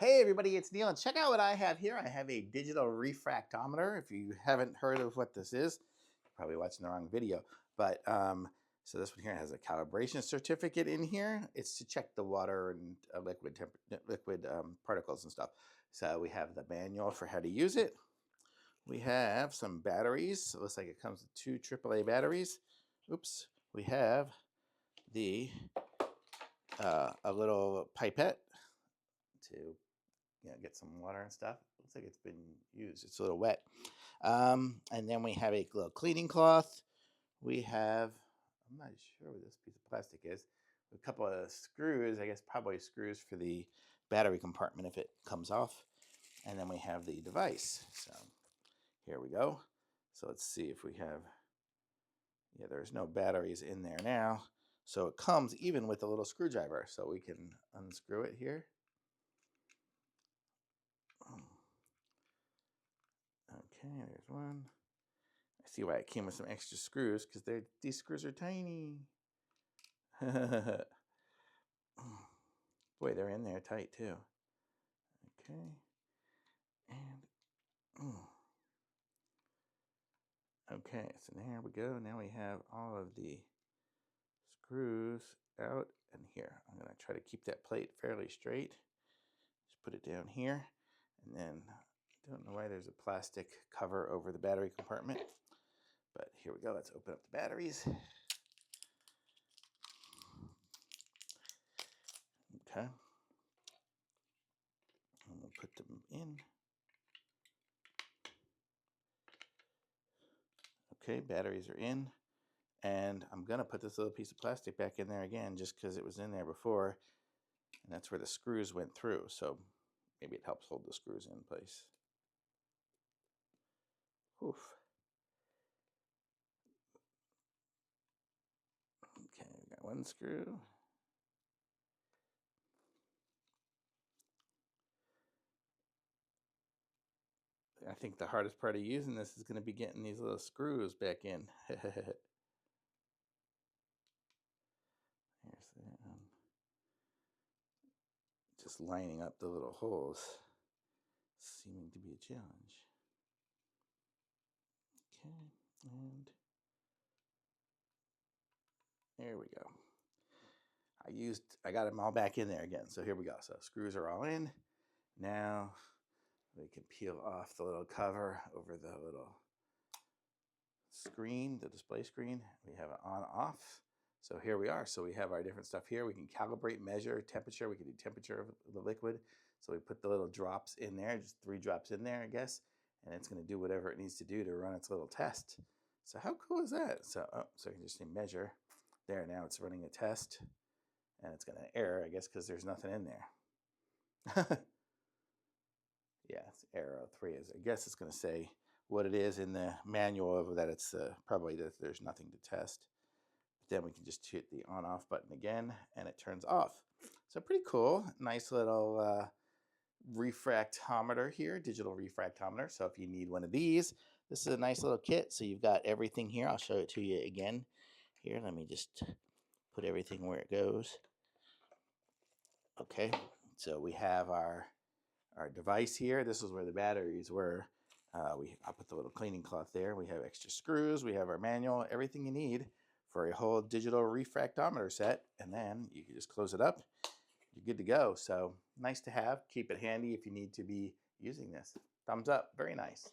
Hey everybody, it's Neil, and check out what I have here. I have a digital refractometer. If you haven't heard of what this is, you're probably watching the wrong video. But so this one here has a calibration certificate in here. It's to check the water and liquid particles and stuff. So we have the manual for how to use it. We have some batteries. It looks like it comes with two AAA batteries. Oops. We have the a little pipette to get some water and stuff. Looks like it's been used. It's a little wet. And then we have a little cleaning cloth. We have, I'm not sure what this piece of plastic is. A couple of screws, I guess probably screws for the battery compartment if it comes off. And then we have the device. So here we go. So let's see if we have, there's no batteries in there now. So it comes even with a little screwdriver. So we can unscrew it here. Okay, there's one. I see why it came with some extra screws, because these screws are tiny. Boy, they're in there tight too. Okay, and okay, so there we go. Now we have all of the screws out and here. I'm gonna try to keep that plate fairly straight. Just put it down here, and then I don't know why there's a plastic cover over the battery compartment. But here we go. Let's open up the batteries. Okay. And we'll put them in. Okay, batteries are in. And I'm going to put this little piece of plastic back in there again just because it was in there before. And that's where the screws went through. So maybe it helps hold the screws in place. Oof. Okay, we got one screw. I think the hardest part of using this is going to be getting these little screws back in. There's that one. Just lining up the little holes seeming to be a challenge. Okay, and there we go. I got them all back in there again. So here we go. So screws are all in. Now we can peel off the little cover over the little screen, the display screen. We have it on off. So here we are. So we have our different stuff here. We can calibrate, measure temperature. We can do temperature of the liquid. So we put the little drops in there, just 3 drops in there, I guess. And it's going to do whatever it needs to do to run its little test. So how cool is that? So I can just say measure. There, now it's running a test. And it's going to error, I guess, because there's nothing in there. Yeah, it's error 3 is. I guess it's going to say what it is in the manual of that. It's probably that there's nothing to test. But then we can just hit the on-off button again, and it turns off. So pretty cool. Nice little refractometer here, digital refractometer. So if you need one of these, this is a nice little kit. So you've got everything here. I'll show it to you again. Here, let me just put everything where it goes. Okay, so we have our device here. This is where the batteries were. I'll put the little cleaning cloth there. We have extra screws. We have our manual, everything you need for a whole digital refractometer set. And then you can just close it up. You're good to go. So nice to have. Keep it handy if you need to be using this. Thumbs up. Very nice.